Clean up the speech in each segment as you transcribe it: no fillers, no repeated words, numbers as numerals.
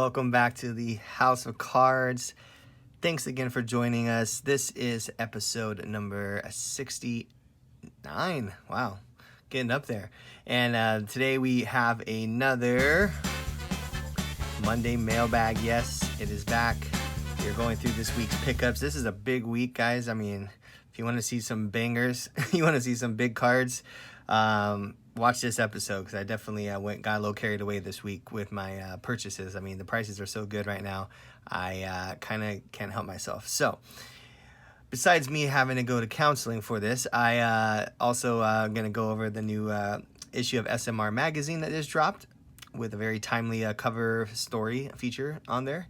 welcome back to the House of Cards. Thanks again for joining us. This is episode number 69. Wow, getting up there. And today we have another Monday Mailbag. Yes, it is back. We're going through this week's pickups. This is a big week, guys. I mean, if you want to see some bangers, you want to see some big cards, watch this episode, because I definitely got a little carried away this week with my purchases. I mean, the prices are so good right now, I kind of can't help myself. So besides me having to go to counseling for this, I also going to go over the new issue of SMR magazine that just dropped with a very timely cover story feature on there.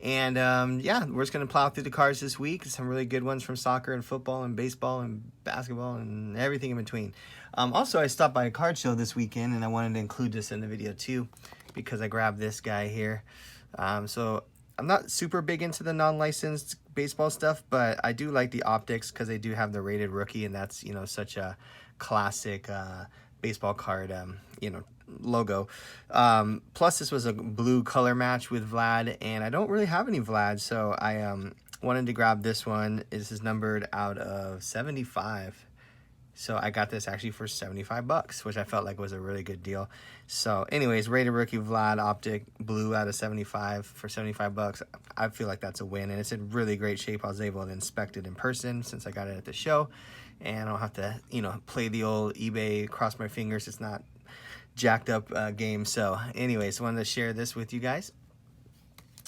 And yeah, we're just going to plow through the cards this week. Some really good ones from soccer and football and baseball and basketball and everything in between. Also, I stopped by a card show this weekend, and I wanted to include this in the video too, because I grabbed this guy here. So I'm not super big into the non-licensed baseball stuff, but I do like the optics because they do have the rated rookie, and that's, you know, such a classic baseball card, you know, logo. Plus this was a blue color match with Vlad, and I don't really have any Vlad, so I wanted to grab this one. This is numbered out of 75, so I got this actually for $75, which I felt like was a really good deal. So anyways, rated rookie Vlad optic blue out of 75 for $75. I feel like that's a win, and it's in really great shape. I was able to inspect it in person since I got it at the show, and I don't have to, you know, play the old eBay, cross my fingers. It's not jacked up game. So anyways, wanted to share this with you guys,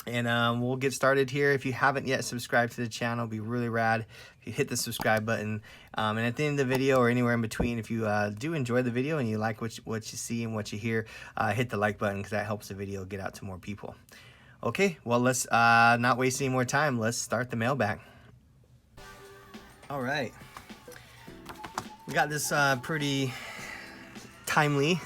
and we'll get started here. If you haven't yet subscribed to the channel, it'd be really rad if you hit the subscribe button, and at the end of the video or anywhere in between, if you do enjoy the video and you like what you see and what you hear, hit the like button, because that helps the video get out to more people. Okay, well, let's not waste any more time. Let's start the mailbag. All right, we got this pretty timely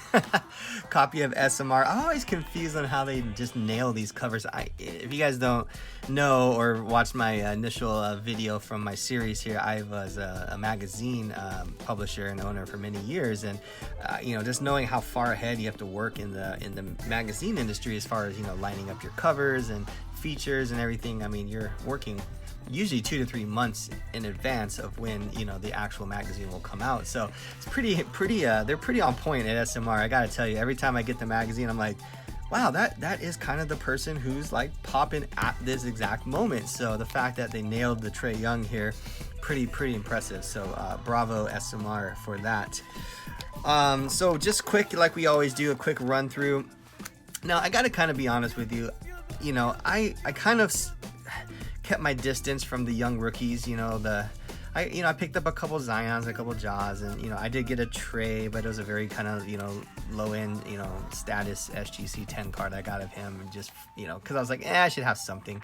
copy of SMR. I'm always confused on how they just nail these covers. If you guys don't know or watched my initial video from my series here, I was a magazine publisher and owner for many years, and you know, just knowing how far ahead you have to work in the magazine industry as far as, you know, lining up your covers and features and everything. I mean, you're working usually 2 to 3 months in advance of when, you know, the actual magazine will come out. So it's pretty they're pretty on point at SMR. I gotta tell you, every time I get the magazine, I'm like, wow, that is kind of the person who's like popping at this exact moment. So the fact that they nailed the Trae Young here, pretty impressive. So bravo SMR for that. So just quick, like we always do, a quick run through. Now I gotta kind of be honest with you, you know, I kind of kept my distance from the young rookies. You know, I picked up a couple Zions, a couple Jaws, and, you know, I did get a Trae, but it was a very kind of, you know, low end, you know, status SGC 10 card I got of him, and just, you know, because I was like, I should have something.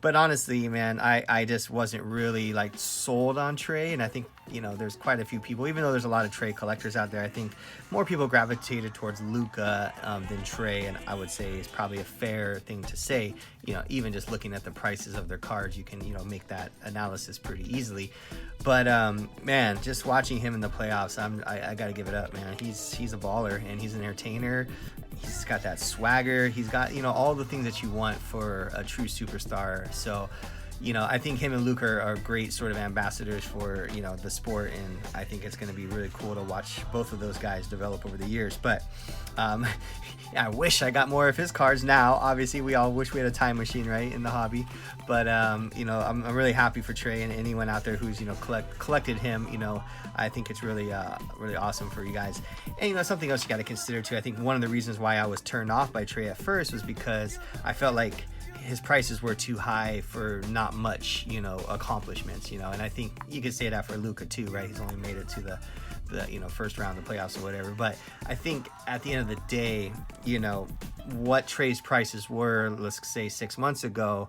But honestly, man, I just wasn't really like sold on Trae, and I think, you know, there's quite a few people, even though there's a lot of Trae collectors out there, I think more people gravitated towards Luka than Trae, and I would say it's probably a fair thing to say. You know, even just looking at the prices of their cards, you can, you know, make that analysis pretty easily. But man, just watching him in the playoffs, I gotta give it up, man. He's a baller, and he's an entertainer. He's got that swagger. He's got, you know, all the things that you want for a true superstar. So, you know, I think him and Luke are great sort of ambassadors for, you know, the sport, and I think it's going to be really cool to watch both of those guys develop over the years. But I wish I got more of his cards now. Obviously, we all wish we had a time machine, right, in the hobby. But, you know, I'm really happy for Trae, and anyone out there who's, you know, collected him. You know, I think it's really awesome for you guys. And, you know, something else you got to consider too. I think one of the reasons why I was turned off by Trae at first was because I felt like his prices were too high for not much, you know, accomplishments, you know. And I think you could say that for Luka too, right? He's only made it to the you know, first round of the playoffs or whatever. But I think at the end of the day, you know, what Trae's prices were, let's say 6 months ago,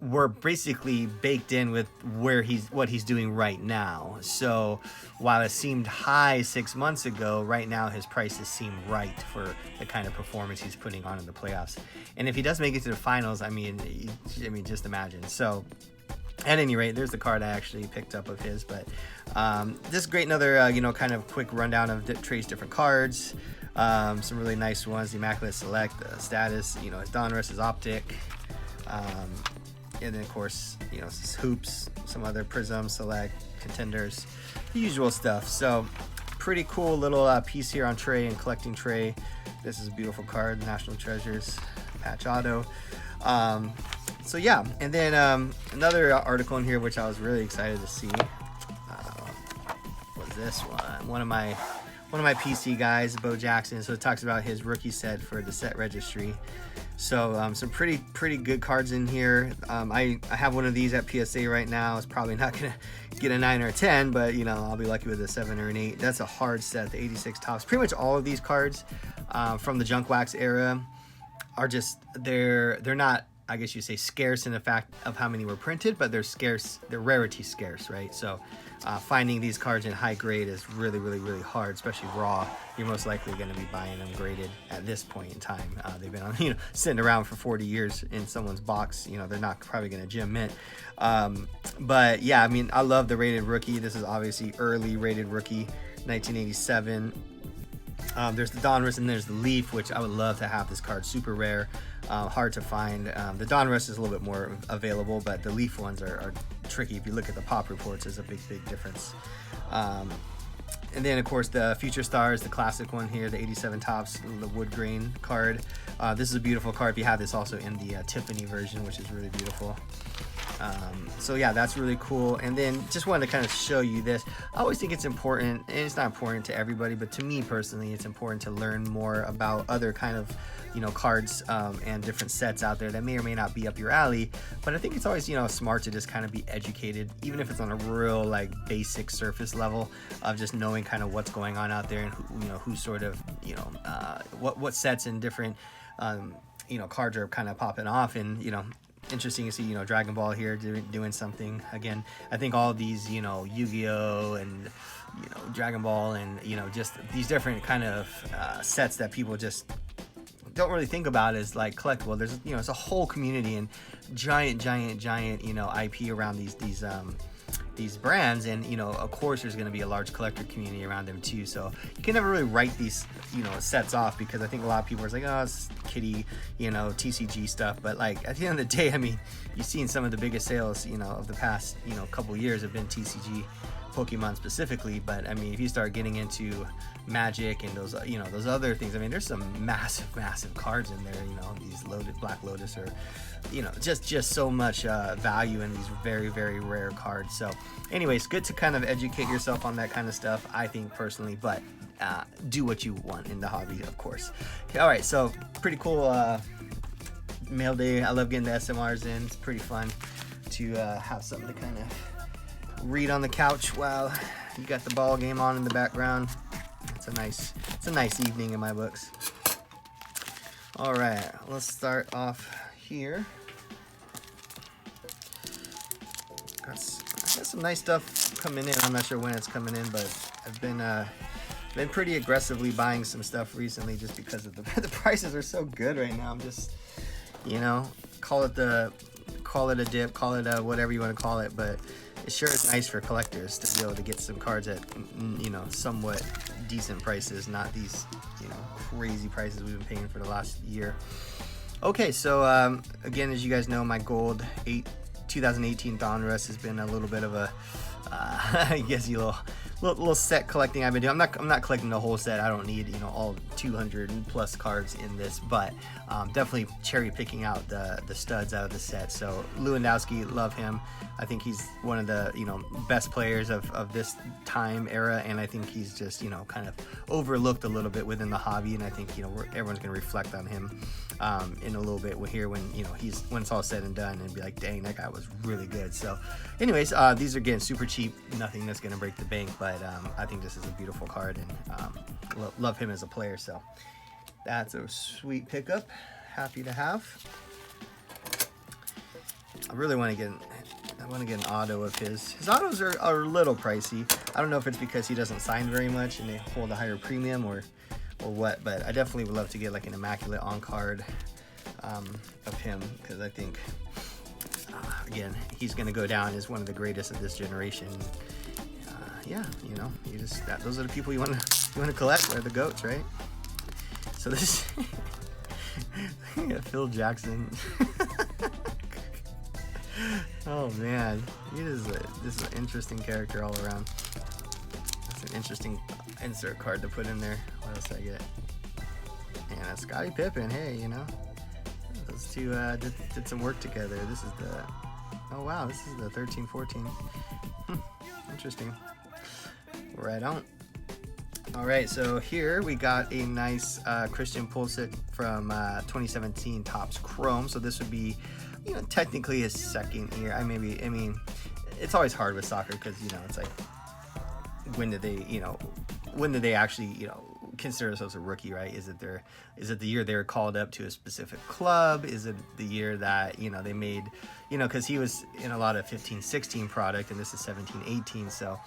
were basically baked in with what he's doing right now. So while it seemed high 6 months ago, right now his prices seem right for the kind of performance he's putting on in the playoffs. And if he does make it to the finals, I mean, just imagine. So at any rate, there's the card I actually picked up of his. But this is great. Another, you know, kind of quick rundown of Trae's different cards. Some really nice ones. The Immaculate Select, Status, you know, his Donruss, his Optic. And then, of course, you know, Hoops, some other Prism, Select, Contenders, the usual stuff. So, pretty cool little piece here on Trey and collecting Trey. This is a beautiful card, National Treasures, patch auto. So, yeah. And then another article in here, which I was really excited to see, was this one. One of my PC guys, Bo Jackson. So, it talks about his rookie set for the set registry. So some pretty good cards in here. I have one of these at PSA right now. It's probably not gonna get a 9 or a 10, but you know, I'll be lucky with a 7 or an 8. That's a hard set, the 86 tops. Pretty much all of these cards from the Junk Wax era are just they're not, I guess you say, scarce in the fact of how many were printed, but they're scarce, they're rarity scarce, right? So finding these cards in high grade is really hard, especially raw. You're most likely going to be buying them graded at this point in time. They've been on, you know, sitting around for 40 years in someone's box. You know, they're not probably going to gem mint. But yeah, I mean, I love the rated rookie. This is obviously early rated rookie, 1987. There's the Donruss and there's the Leaf, which I would love to have this card. Super rare, hard to find. The Donruss is a little bit more available, but the Leaf ones are tricky. If you look at the pop reports, there's a big difference. And then, of course, the Future Stars, the classic one here, the 87 tops, the wood grain card. This is a beautiful card. If you have this also in the Tiffany version, which is really beautiful. So yeah, that's really cool. And then just wanted to kind of show you this. I always think it's important, and it's not important to everybody, but to me personally, it's important to learn more about other kind of, you know, cards and different sets out there that may or may not be up your alley. But I think it's always, you know, smart to just kind of be educated, even if it's on a real like basic surface level of just knowing kind of what's going on out there and who, you know, who sort of, you know, what sets and different, you know, cards are kind of popping off. And, you know, interesting to see, you know, Dragon Ball here doing something again. I think all these, you know, Yu-Gi-Oh and, you know, Dragon Ball and, you know, just these different kind of sets that people just don't really think about as like collectible. There's, you know, it's a whole community and giant, you know, IP around these brands, and you know, of course there's going to be a large collector community around them too. So you can never really write these, you know, sets off, because I think a lot of people are like, oh, it's kitty, you know, TCG stuff. But like at the end of the day, I mean, you've seen some of the biggest sales, you know, of the past, you know, couple years have been TCG, Pokemon specifically. But I mean, if you start getting into Magic and those, you know, those other things, I mean, there's some massive cards in there, you know, these Black Lotus, or, you know, just so much value in these very rare cards. So anyways, good to kind of educate yourself on that kind of stuff, I think personally, but do what you want in the hobby, of course. Okay, all right, so pretty cool mail day. I love getting the SMRs in. It's pretty fun to have something to kind of read on the couch while you got the ball game on in the background. It's a nice evening in my books. All right, let's start off here. Got some nice stuff coming in. I'm not sure when it's coming in, but I've been pretty aggressively buying some stuff recently just because of the prices are so good right now. I'm just, you know, call it a dip, call it a whatever you want to call it, but it sure is nice for collectors to be able to get some cards at, you know, somewhat decent prices, not these, you know, crazy prices we've been paying for the last year. Okay, so again, as you guys know, my gold 2018 Donruss has been a little bit of a I guess little set collecting I've been doing. I'm not collecting the whole set. I don't need, you know, all 200 plus cards in this, but definitely cherry picking out the studs out of the set. So Lewandowski, love him. I think he's one of the, you know, best players of this time era, and I think he's just, you know, kind of overlooked a little bit within the hobby, and I think, you know, everyone's going to reflect on him in a little bit here when, you know, when it's all said and done, and be like, dang, that guy was really good. So anyways, these are again super cheap, nothing that's going to break the bank, but I think this is a beautiful card, and love him as a player. So that's a sweet pickup, happy to have. I really want to get an auto of his. His autos are a little pricey. I don't know if it's because he doesn't sign very much and they hold a higher premium or what, but I definitely would love to get like an immaculate on card of him, because I think again, he's going to go down as one of the greatest of this generation. Yeah, you know, those are the people you want to collect. They're the GOATs, right? So this yeah, Phil Jackson. Oh man, this is an interesting character all around. That's an interesting insert card to put in there. What else did I get? And Scottie Pippen. Hey, you know, those two did some work together. This is the, oh wow, this is the 13-14. Interesting. Right on. All right, so here we got a nice Christian Pulisic from 2017 Topps Chrome. So this would be, you know, technically his second year. I mean, it's always hard with soccer because, you know, it's like, when did they actually, you know, consider themselves a rookie, right? Is it the year they were called up to a specific club? Is it the year that, you know, they made, you know, because he was in a lot of 15-16 product and this is 17-18, so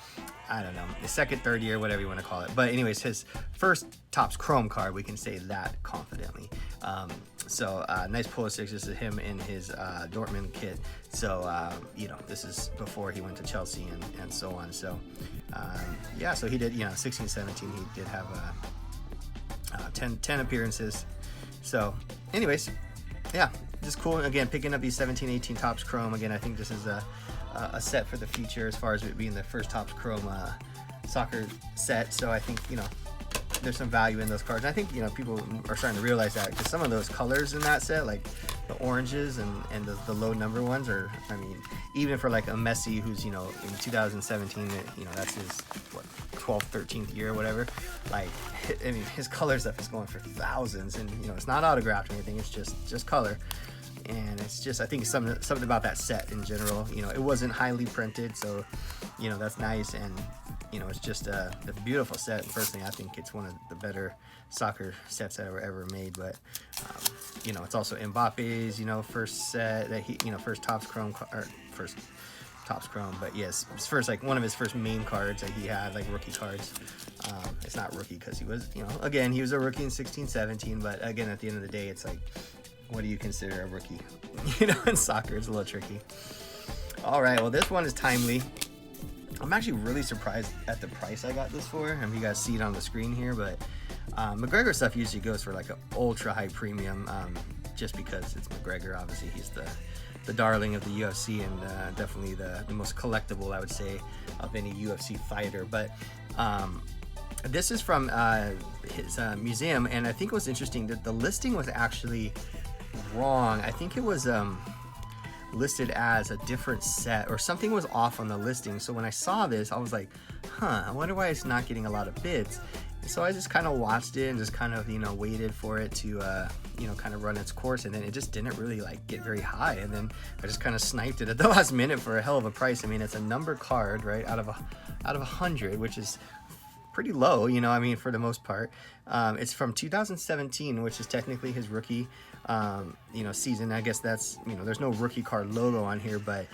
I don't know, the second, third year, whatever you want to call it. But anyways, his first Topps Chrome card, we can say that confidently. So nice Pulisic. This is him in his Dortmund kit. So you know, this is before he went to Chelsea and so on. So yeah, so he did, you know, 16-17 he did have 10 appearances. So anyways, yeah, just cool. Again, picking up these 17-18 Topps Chrome. Again, I think this is a set for the future as far as it being the first Topps Chrome soccer set. So I think, you know, there's some value in those cards. And I think, you know, people are starting to realize that because some of those colors in that set, like the oranges and the low number ones are, I mean, even for like a Messi who's, you know, in 2017, you know, that's his, what, 12th, 13th year or whatever. Like, I mean, his color stuff is going for thousands, and, you know, it's not autographed or anything. It's just color. And it's just, I think something about that set in general. You know, it wasn't highly printed, so, you know, that's nice. And, you know, it's just a beautiful set. Personally, I think it's one of the better soccer sets that were ever made. But, you know, it's also Mbappe's, you know, first set that he, you know, first Topps Chrome, or first Topps Chrome. But yes, his first, like one of his first main cards that he had, like rookie cards. It's not rookie because he was, you know, again, he was a rookie in 16-17. But again, at the end of the day, it's like, what do you consider a rookie? You know, in soccer, it's a little tricky. All right, well, this one is timely. I'm actually really surprised at the price I got this for. I mean, you guys see it on the screen here, but McGregor stuff usually goes for like an ultra high premium, just because it's McGregor. Obviously, he's the darling of the UFC and definitely the most collectible, I would say, of any UFC fighter. But this is from his museum, and I think it was interesting that the listing was actually wrong. I think it was listed as a different set, or something was off on the listing. So when I saw this, I was like, I wonder why it's not getting a lot of bids. And so I just kind of watched it and just kind of, you know, waited for it to you know, kind of run its course, and then it just didn't really like get very high, and then I just kind of sniped it at the last minute for a hell of a price. I mean, it's a number card, right, out of 100, which is pretty low, you know, I mean, for the most part. It's from 2017, which is technically his rookie, you know, season. I guess that's, you know, there's no rookie card logo on here, but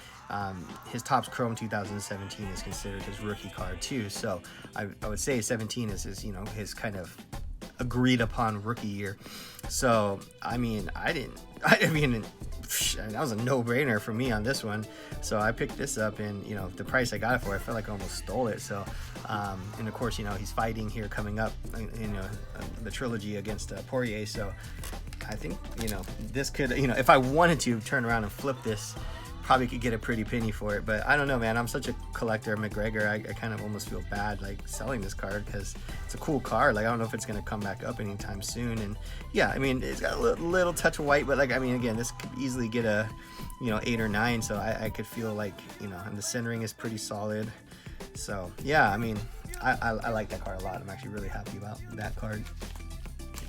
his Topps Chrome 2017 is considered his rookie card too. So I would say 17 is his, you know, his kind of agreed upon rookie year. So, I mean, I mean, that was a no-brainer for me on this one. So I picked this up, and, you know, the price I got it for, I felt like I almost stole it. So, and of course, you know, he's fighting here coming up, you know, the trilogy against Poirier. So I think, you know, this could, you know, if I wanted to turn around and flip this, probably could get a pretty penny for it. But I don't know, man, I'm such a collector of McGregor. I kind of almost feel bad like selling this card because it's a cool card. Like, I don't know if it's going to come back up anytime soon. And yeah, I mean, it's got a little touch of white, but like, I mean, again, this could easily get a, you know, 8 or 9. So I could feel like, you know, and the centering is pretty solid. So yeah, I mean, I like that card a lot. I'm actually really happy about that card.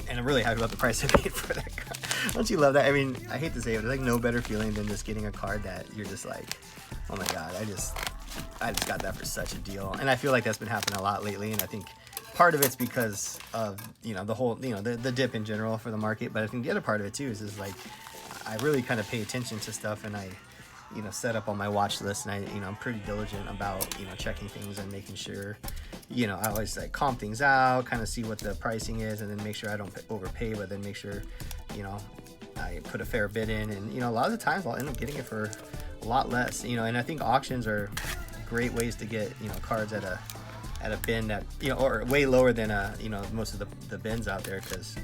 And I'm really happy about the price I paid for that card. Don't you love that? I mean, I hate to say it, but there's like no better feeling than just getting a card that you're just like, oh my God, I just got that for such a deal. And I feel like that's been happening a lot lately. And I think part of it's because of, you know, the whole, you know, the dip in general for the market. But I think the other part of it too is like, I really kind of pay attention to stuff, and I, you know, set up on my watch list, and I, you know, I'm pretty diligent about, you know, checking things and making sure, you know, I always like comp things out, kind of see what the pricing is, and then make sure I don't overpay, but then make sure, you know, I put a fair bid in. And, you know, a lot of the times I'll end up getting it for a lot less, you know. And I think auctions are great ways to get, you know, cards at a bin that, you know, or way lower than you know, most of the bins out there, because,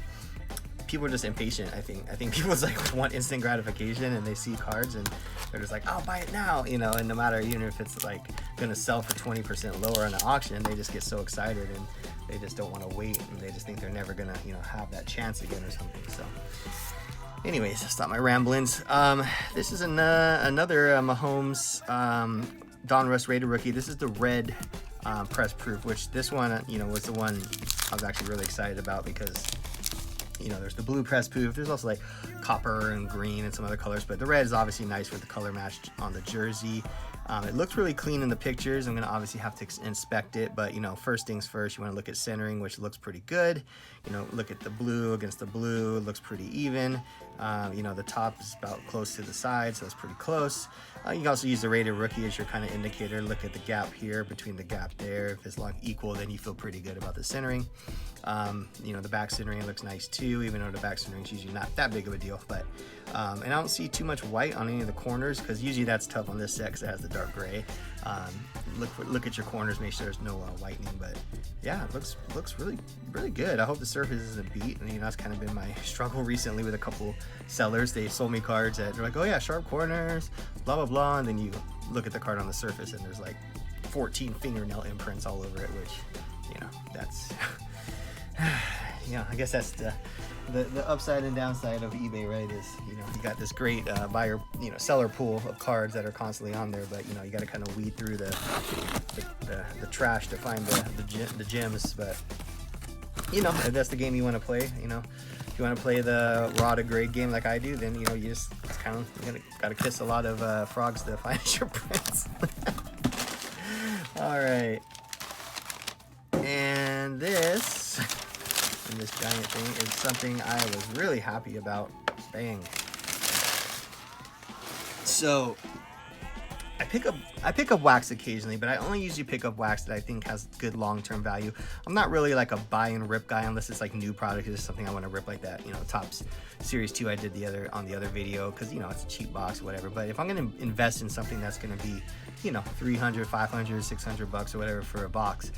people are just impatient. I think people just like want instant gratification, and they see cards and they're just like, I'll buy it now, you know. And no matter, even if it's like gonna sell for 20% lower on an auction, they just get so excited and they just don't want to wait, and they just think they're never gonna, you know, have that chance again or something. So anyways, stop my ramblings. This is another Mahomes Donruss rated rookie. This is the red press proof, which this one, you know, was the one I was actually really excited about because, you know, there's the blue press proof. There's also like copper and green and some other colors, but the red is obviously nice with the color match on the jersey. It looks really clean in the pictures. I'm going to obviously have to inspect it, but, you know, first things first, you want to look at centering, which looks pretty good. You know, look at the blue against the blue, it looks pretty even. You know, the top is about close to the side, so it's pretty close. You can also use the rated rookie as your kind of indicator. Look at the gap here between the gap there. If it's like equal, then you feel pretty good about the centering. You know, the back centering looks nice too, even though the back centering is usually not that big of a deal. But and I don't see too much white on any of the corners, because usually that's tough on this set because it has the dark gray. Look at your corners, make sure there's no whitening. But yeah, it looks really good. I hope the surface isn't beat. And, you know, that's kind of been my struggle recently with a couple sellers. They sold me cards that they're like, oh yeah, sharp corners, blah blah blah, and then you look at the card on the surface and there's like 14 fingernail imprints all over it, which, you know, that's you know, I guess that's the upside and downside of eBay, right? Is, you know, you got this great buyer, you know, seller pool of cards that are constantly on there, but, you know, you got to kind of weed through the trash to find the gems. But, you know, if that's the game you want to play, you know, if you want to play the raw to grade game like I do, then, you know, you just kind of got to kiss a lot of frogs to find your prints. All right, and this giant thing is something I was really happy about. Bang. So I pick up wax occasionally, but I only usually pick up wax that I think has good long-term value. I'm not really like a buy and rip guy unless it's like new product. It's something I want to rip like that. You know, Topps Series 2 I did on the other video, because, you know, it's a cheap box or whatever. But if I'm going to invest in something that's going to be, you know, $300, $500, $600 or whatever for a box,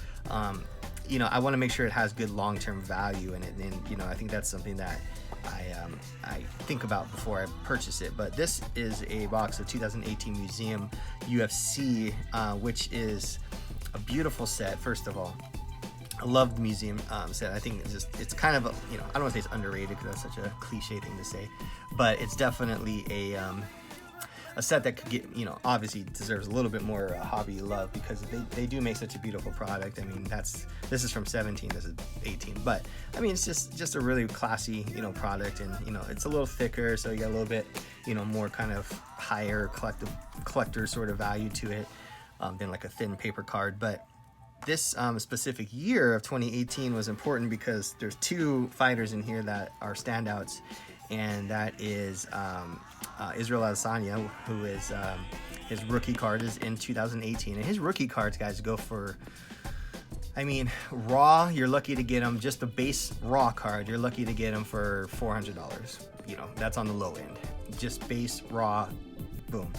you know, I want to make sure it has good long-term value in it. And, you know, I think that's something that I think about before I purchase it. But this is a box of 2018 Museum UFC, which is a beautiful set. First of all, I love the museum set. I think it's kind of a, you know, I don't want to say it's underrated because that's such a cliche thing to say, but it's definitely a set that could get, you know, obviously deserves a little bit more hobby love, because they do make such a beautiful product. I mean, this is from 17, this is 18, but I mean, it's just a really classy, you know, product. And, you know, it's a little thicker, so you got a little bit, you know, more kind of higher collector sort of value to it than like a thin paper card. But this specific year of 2018 was important because there's two fighters in here that are standouts, and that is Israel Adesanya, who is his rookie card is in 2018, and his rookie cards, guys, go for, I mean, raw, you're lucky to get them, just the base raw card, you're lucky to get them for $400. You know, that's on the low end, just base raw, boom.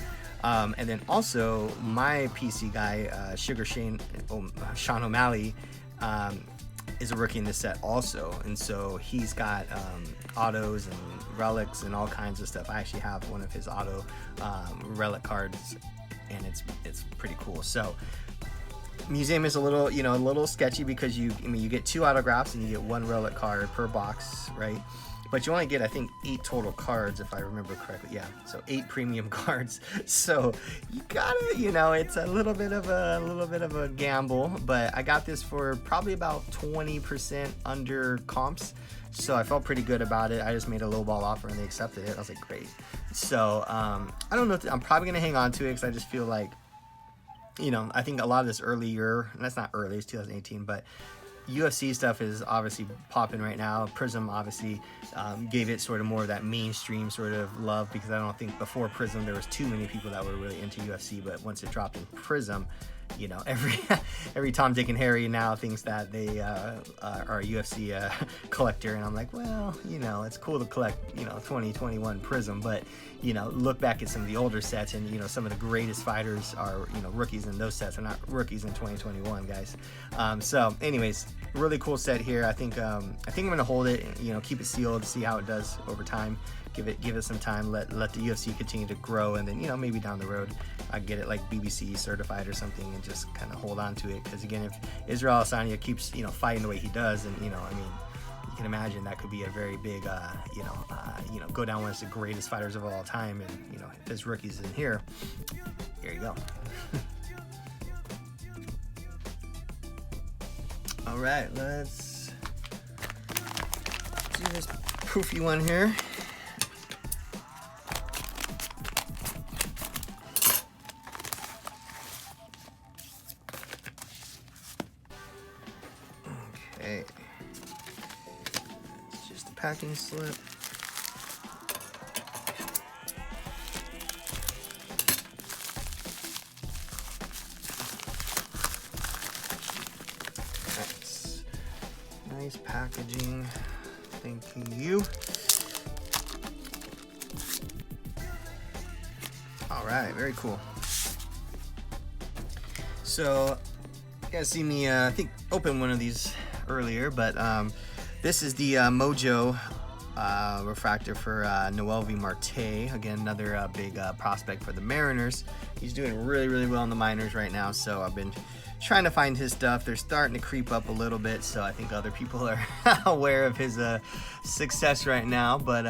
And then also my PC guy, Sean O'Malley, is a rookie in this set also, and so he's got autos and relics and all kinds of stuff. I actually have one of his auto relic cards, and it's pretty cool. So museum is a little sketchy because you get 2 autographs and you get 1 relic card per box, right? But you only get, I think, 8 total cards, if I remember correctly. Yeah, so 8 premium cards. So you gotta, you know, it's a little bit of a gamble. But I got this for probably about 20% under comps, so I felt pretty good about it. I just made a low ball offer and they accepted it. I was like, great. So I don't know. I'm probably gonna hang on to it because I just feel like, you know, I think a lot of this earlier, and that's not early, it's 2018, but UFC stuff is obviously popping right now. Prism obviously gave it sort of more of that mainstream sort of love, because I don't think before Prism there was too many people that were really into UFC, but once it dropped in Prism, you know, every Tom, Dick, and Harry now thinks that they are a UFC collector, and I'm like, well, you know, it's cool to collect, you know, 2021 Prism, but you know, look back at some of the older sets, and you know, some of the greatest fighters are, you know, rookies in those sets, are not rookies in 2021, guys. So, anyways, really cool set here. I think I'm gonna hold it, you know, keep it sealed, see how it does over time. Give it some time. Let the UFC continue to grow, and then, you know, maybe down the road I get it like BBC certified or something, and just kind of hold on to it. Because again, if Israel Adesanya keeps, you know, fighting the way he does, and you know, I mean, you can imagine that could be a very big, you know, go down one of the greatest fighters of all time. And you know, if there's rookies in here, here you go. All right, let's do this poofy one here. Okay, it's just a packing slip. Nice packaging, thank you. All right, very cool. So you guys see me, I think, open one of these earlier, but this is the Mojo refractor for Noelvi Marte. Again, another big prospect for the Mariners. He's doing really well in the minors right now, so I've been trying to find his stuff. They're starting to creep up a little bit, so I think other people are aware of his success right now. But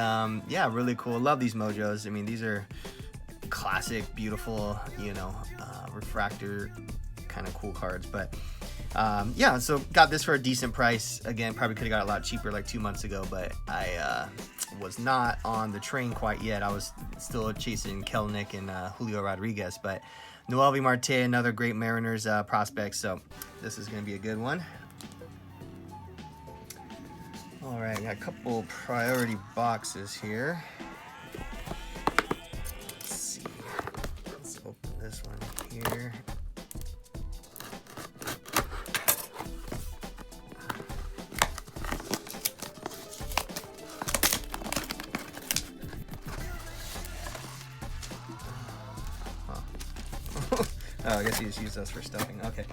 yeah, really cool. Love these Mojos. I mean, these are classic, beautiful, you know, refractor kind of cool cards. But yeah, so got this for a decent price. Again, probably could have got a lot cheaper like 2 months ago, but I was not on the train quite yet. I was still chasing Kelnick and Julio Rodriguez, but Noelvi Marte, another great Mariners prospect, so this is going to be a good one. All right, got a couple priority boxes here. Let's see. Let's open this one here. Oh, I guess you just use those for stuffing. Okay.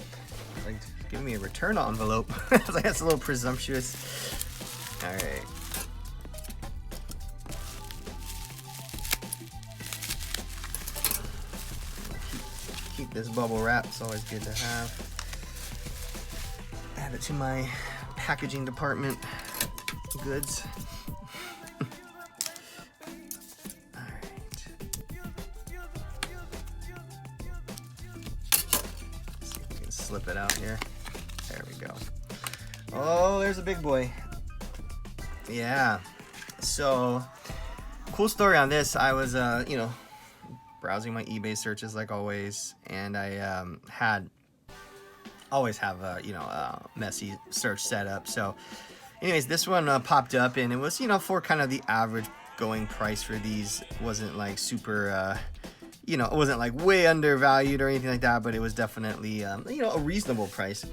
Like, give me a return envelope. I was like, that's a little presumptuous. All right. Keep this bubble wrap. It's always good to have. Add it to my packaging department goods. Slip it out here. There we go. Oh, there's a big boy. Yeah. So, cool story on this. I was, you know, browsing my eBay searches like always, and I always have a, you know, Messi search set up. So, anyways, this one popped up, and it was, you know, for kind of the average going price for these. It wasn't like super, you know, it wasn't like way undervalued or anything like that, but it was definitely, you know, a reasonable price.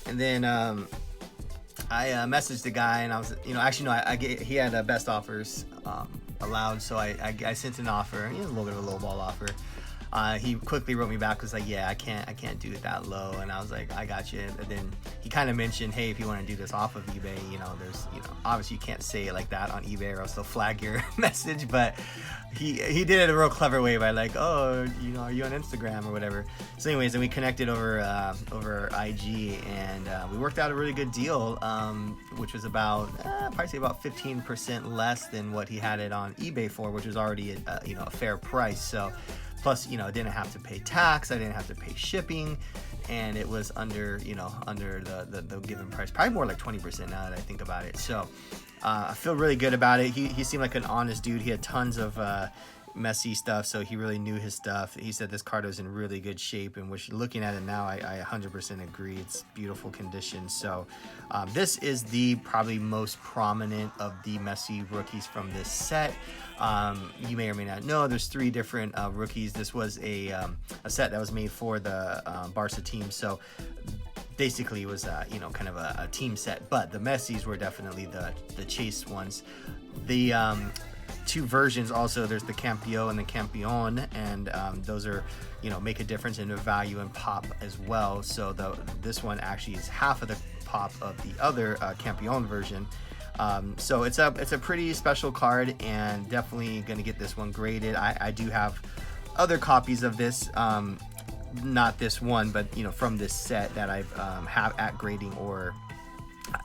And then I messaged the guy, and I was, you know, actually no, he had best offers allowed, so I sent an offer. It was a little bit of a lowball offer. He quickly wrote me back, was like, yeah, I can't do it that low. And I was like, I got you. And then he kind of mentioned, hey, if you want to do this off of eBay, you know, there's, you know, obviously you can't say it like that on eBay or else they'll flag your message, but he did it a real clever way by like, oh, you know, are you on Instagram or whatever. So anyways, then we connected over IG, and we worked out a really good deal, which was about probably say about 15% less than what he had it on eBay for, which was already you know, a fair price. So plus, you know, I didn't have to pay tax, I didn't have to pay shipping, and it was under, you know, under the given price, probably more like 20% now that I think about it. So I feel really good about it. He seemed like an honest dude. He had tons of Messi stuff, so he really knew his stuff. He said this card was in really good shape, and which, looking at it now, I 100% agree. It's beautiful condition. So this is the probably most prominent of the Messi rookies from this set. You may or may not know there's 3 different rookies. This was a set that was made for the Barca team, so basically it was you know, kind of a team set, but the Messis were definitely the chase ones. The 2 versions also, there's the Campeón and the Campeón, and those are, you know, make a difference in the value and pop as well. So this one actually is half of the pop of the other Campeón version. So it's a pretty special card, and definitely gonna get this one graded. I do have other copies of this, not this one, but you know, from this set that I've have at grading or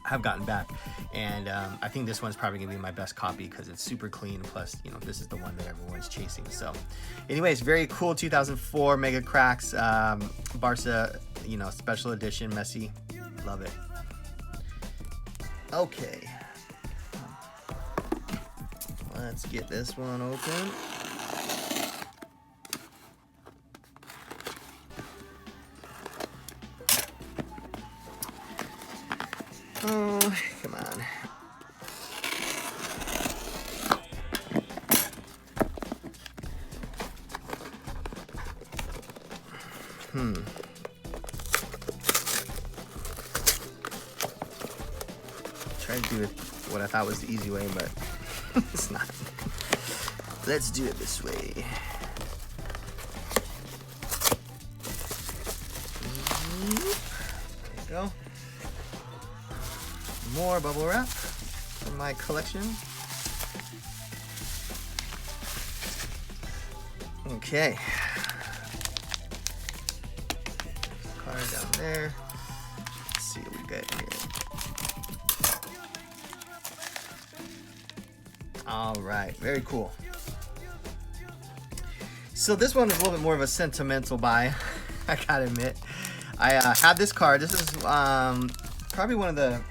have gotten back, and I think this one's probably gonna be my best copy because it's super clean, plus you know, this is the one that everyone's chasing. So anyways, very cool 2004 Mega Cracks Barca, you know, special edition Messi. Love it. Okay, let's get this one open. Oh, come on. Try to do it what I thought was the easy way, but it's not. Let's do it this way. There you go. More bubble wrap from my collection. Okay. Card down there. Let's see what we got here. All right, very cool. So this one is a little bit more of a sentimental buy, I gotta admit. I had this card. This is probably one of the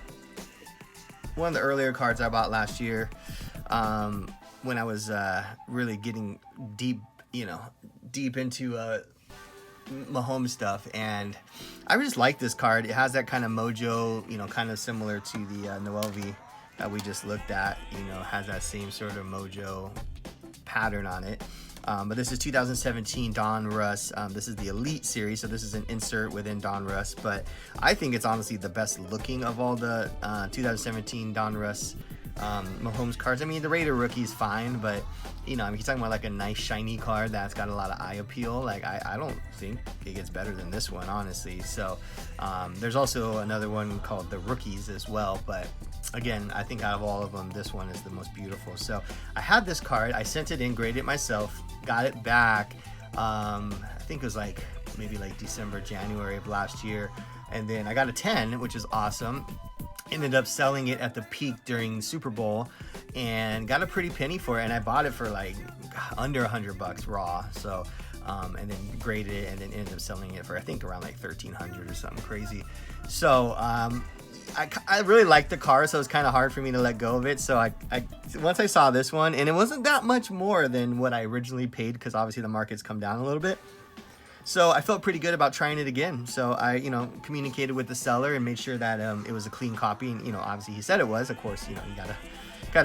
earlier cards I bought last year, when I was really getting deep into Mahomes stuff, and I just like this card. It has that kind of mojo, you know, kind of similar to the Noelvi that we just looked at. You know, has that same sort of mojo pattern on it. But this is 2017 Donruss. This is the Elite series, so this is an insert within Donruss. But I think it's honestly the best looking of all the 2017 Donruss Mahomes cards. I mean, the Raider rookie is fine, but you know, I mean, he's talking about like a nice shiny card that's got a lot of eye appeal. Like, I don't think it gets better than this one, honestly. So there's also another one called the Rookies as well, but again, I think out of all of them, this one is the most beautiful. So I had this card, I sent it in, graded it myself, got it back, I think it was like maybe like December, January of last year, and then I got a 10, which is awesome. Ended up selling it at the peak during Super Bowl and got a pretty penny for it, and I bought it for like under $100 raw. So and then graded it, and then ended up selling it for I think around like $1,300 or something crazy. So I really liked the car, so it was kind of hard for me to let go of it. So I once I saw this one, and it wasn't that much more than what I originally paid, because obviously the market's come down a little bit. So I felt pretty good about trying it again. So I, you know, communicated with the seller and made sure that it was a clean copy. And, you know, obviously he said it was. Of course, you know, you gotta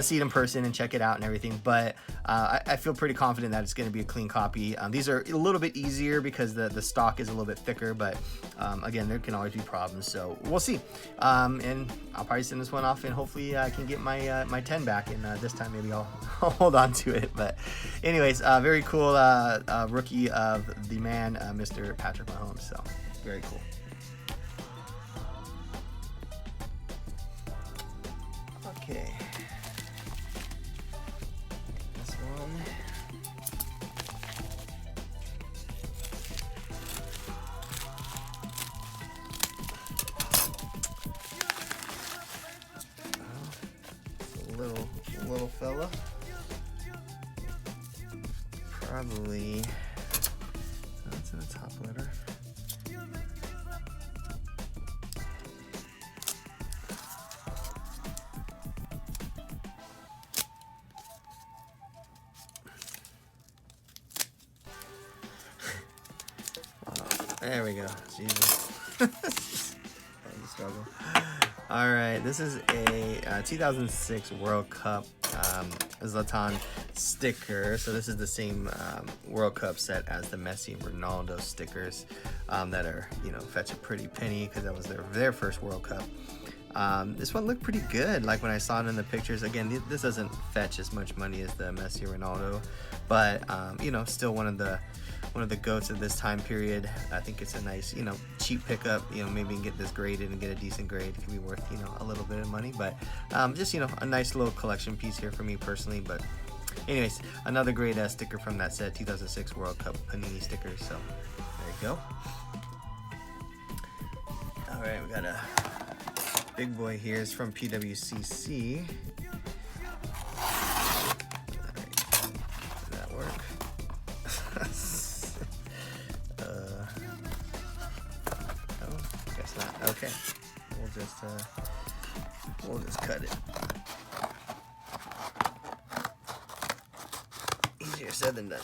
see it in person and check it out and everything. But I feel pretty confident that it's going to be a clean copy. These are a little bit easier because the stock is a little bit thicker. But again, there can always be problems. So we'll see. And I'll probably send this one off, and hopefully I can get my 10 back. And this time maybe I'll hold on to it. But anyways, very cool rookie of the man, Mr. Patrick Mahomes. So very cool. Okay. This one. It's a little fella. Probably. That's in the top letter. There we go. Jesus. Struggle. All right, this is a 2006 World Cup Zlatan sticker. So this is the same World Cup set as the Messi and Ronaldo stickers that are, fetch a pretty penny because that was their first World Cup. This one looked pretty good. Like when I saw it in the pictures. Again, this doesn't fetch as much money as the Messi or Ronaldo, but still one of the goats of this time period. I think it's a nice, cheap pickup. Maybe get this graded and get a decent grade. It could be worth, a little bit of money, but just, a nice little collection piece here for me personally. But anyways, another great sticker from that set, 2006 World Cup Panini stickers. So there you go. All right, we got a big boy here. It's from PWCC. All right, did that work? Guess not. Okay, we'll just cut it. Easier said than done.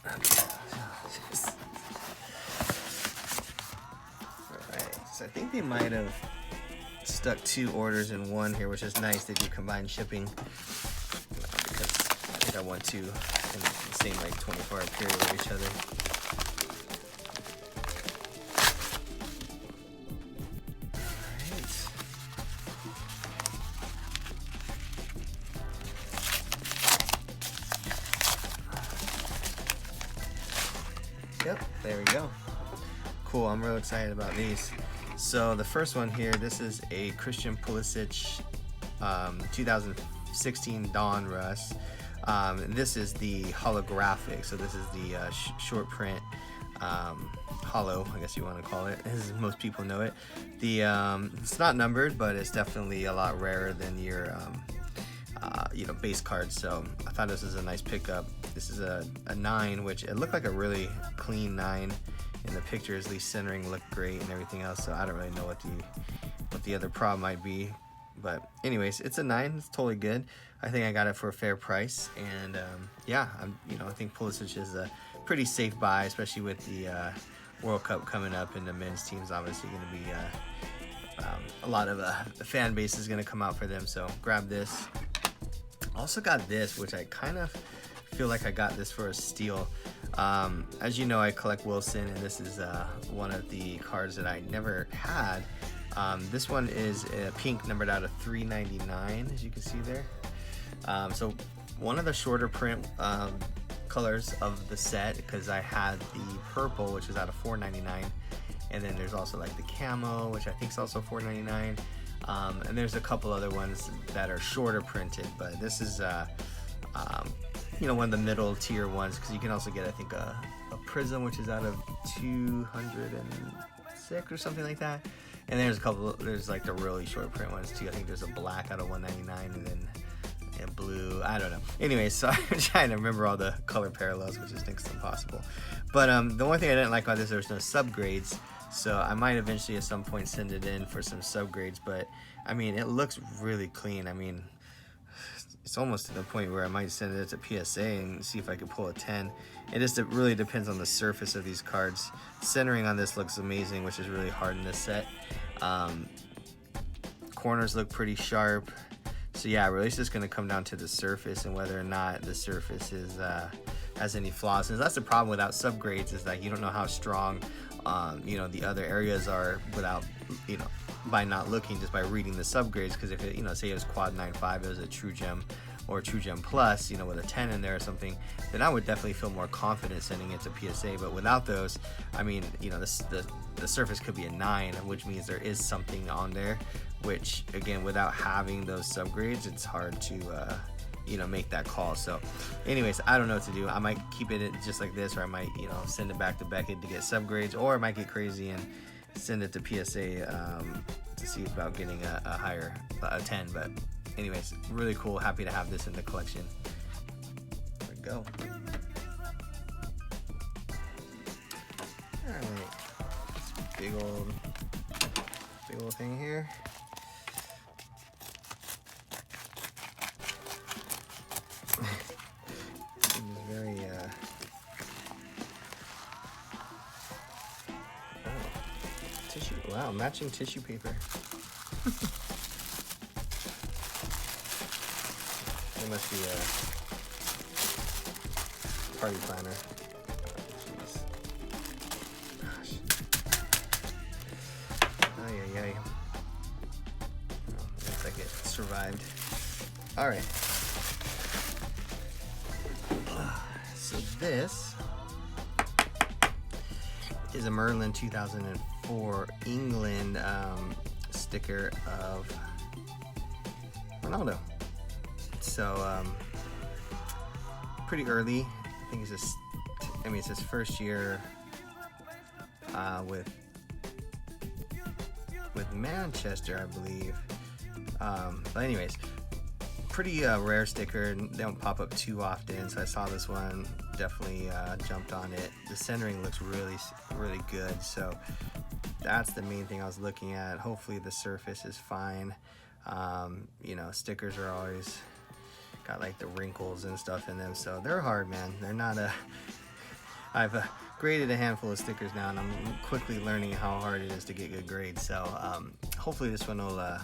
Okay. Alright, so I think they might have stuck 2 orders in one here, which is nice. They do combined shipping because I think I want 2 in the same 24-hour period with each other. Yep, there we go. Cool, I'm real excited about these. So the first one here, this is a Christian Pulisic 2016 Dawn Russ. This is the holographic, so this is the short print hollow, I guess you want to call it, as most people know it. The it's not numbered, but it's definitely a lot rarer than your base cards. So I thought this was a nice pickup. This is a 9, which it looked like a really clean 9 in the pictures. At least centering looked great and everything else. So I don't really know what the other problem might be. But anyways, it's a 9. It's totally good. I think I got it for a fair price. And yeah, I think Pulisic is a pretty safe buy, especially with the World Cup coming up, and the men's team's obviously going to be a lot of the fan base is going to come out for them. So grab this. Also got this, which I kind of feel like I got this for a steal. As you know, I collect Wilson, and this is one of the cards that I never had. This one is a pink, numbered out of 399, as you can see there. So one of the shorter print colors of the set, because I had the purple, which is out of 499, and then there's also like the camo, which I think is also 499. And there's a couple other ones that are shorter printed, but this is one of the middle tier ones, because you can also get, I think, a prism, which is out of 206 or something like that. And there's like the really short print ones too. I think there's a black out of 199, and then blue, I don't know. Anyways, so I'm trying to remember all the color parallels, which is next to impossible. But the one thing I didn't like about this, there's no subgrades. So I might eventually at some point send it in for some subgrades, but I mean, it looks really clean. I mean, it's almost to the point where I might send it to PSA and see if I could pull a 10. It really depends on the surface of these cards. Centering on this looks amazing, which is really hard in this set. Corners look pretty sharp. So yeah, really it's just going to come down to the surface and whether or not the surface has any flaws. And that's the problem without subgrades, is that you don't know how strong the other areas are without, by not looking, just by reading the subgrades. Because if it, say it was quad 9.5, it was a true gem or a true gem plus, with a 10 in there or something, then I would definitely feel more confident sending it to PSA. But without those, I mean, the surface could be a 9, which means there is something on there, which again, without having those subgrades, it's hard to make that call. So anyways, I don't know what to do. I might keep it just like this, or I might send it back to Beckett to get subgrades, or I might get crazy and send it to PSA to see about getting a higher 10. But anyways, really cool. Happy to have this in the collection. There we go. All right, this big old thing here. Tissue. Wow, matching tissue paper. It must be a party planner. Jeez. Gosh. Ay, ay, ay. Oh, looks like it survived. All right. So this is a Merlin 2004 England sticker of Ronaldo. So pretty early. I think it's his first year with Manchester, I believe. But anyways, pretty rare sticker. They don't pop up too often, so I saw this one, definitely jumped on it. The centering looks really good, so that's the main thing I was looking at. Hopefully the surface is fine. You know, stickers are always got like the wrinkles and stuff in them, so they're hard, man. They're not I've graded a handful of stickers now, and I'm quickly learning how hard it is to get good grades. So hopefully this one will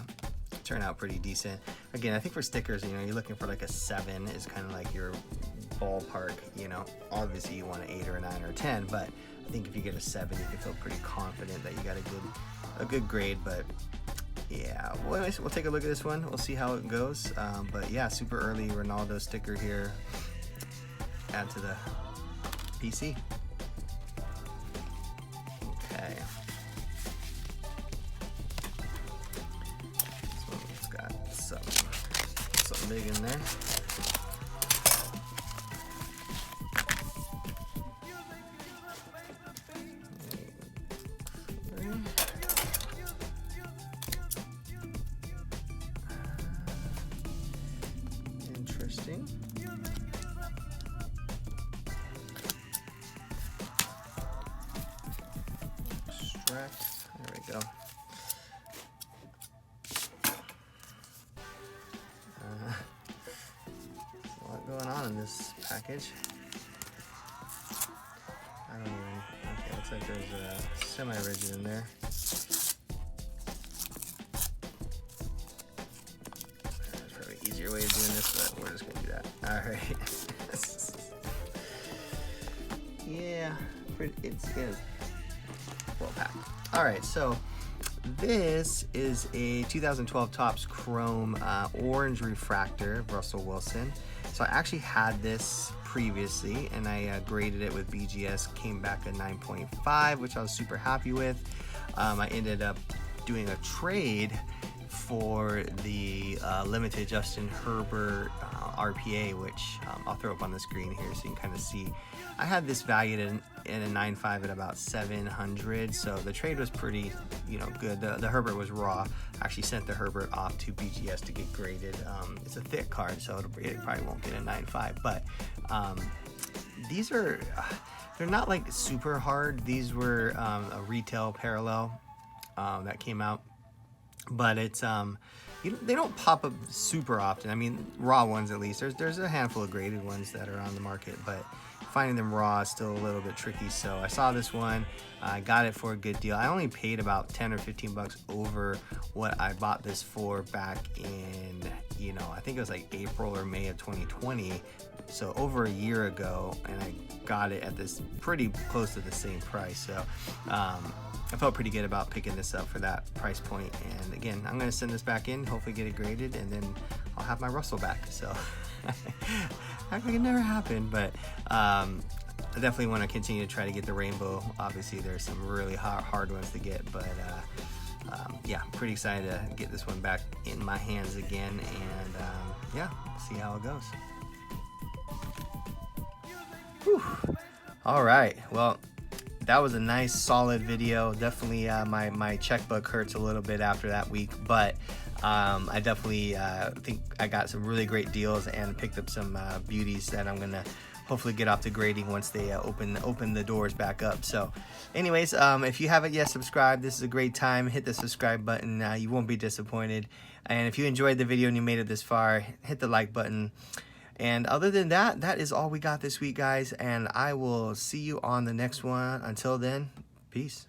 turn out pretty decent. Again, I think for stickers, you know, you're looking for like a 7 is kind of like your ballpark. You know, obviously you want an 8 or a 9 or a 10, but I think if you get a 7, you can feel pretty confident that you got a good grade. But yeah, well, anyways, we'll take a look at this one. We'll see how it goes. But yeah, super early Ronaldo sticker here. Add to the PC. Okay. This one's got something big in there. Interesting. Extract. There we go. A lot going on in this package. I don't even. Okay, looks like there's a semi-rigid in there. There's probably an easier way of doing this, but we're just gonna do that. All right. Yeah, it's good. Well packed. All right, so this is a 2012 Topps Chrome orange refractor, Russell Wilson. So I actually had this previously, and I graded it with BGS, came back a 9.5, which I was super happy with. I ended up doing a trade for the limited Justin Herbert RPA, which I'll throw up on the screen here so you can kind of see. I had this valued in a 9.5 at about 700, so the trade was pretty, you know, good. The Herbert was raw. I actually sent the Herbert off to BGS to get graded. It's a thick card, so it probably won't get a 9.5, but these are, they're not like super hard. These were a retail parallel that came out, but it's they don't pop up super often. I mean, raw ones at least. There's a handful of graded ones that are on the market, but finding them raw is still a little bit tricky. So I saw this one, I got it for a good deal. I only paid about 10 or 15 bucks over what I bought this for back in, you know, I think it was like April or May of 2020. So over a year ago, and I got it at this pretty close to the same price. So I felt pretty good about picking this up for that price point. And again, I'm going to send this back in, hopefully get it graded, and then I'll have my Russell back. So act like it never happened, but I definitely want to continue to try to get the rainbow. Obviously, there's some really hard ones to get, but yeah, I'm pretty excited to get this one back in my hands again, and yeah, see how it goes. Whew. All right, well, that was a nice solid video. Definitely my checkbook hurts a little bit after that week, but I definitely think I got some really great deals and picked up some beauties that I'm gonna hopefully get off the grading once they open the doors back up. So anyways, if you haven't yet subscribed, this is a great time. Hit the subscribe button. You won't be disappointed. And if you enjoyed the video and you made it this far, hit the like button. And other than that, that is all we got this week, guys. And I will see you on the next one. Until then, peace.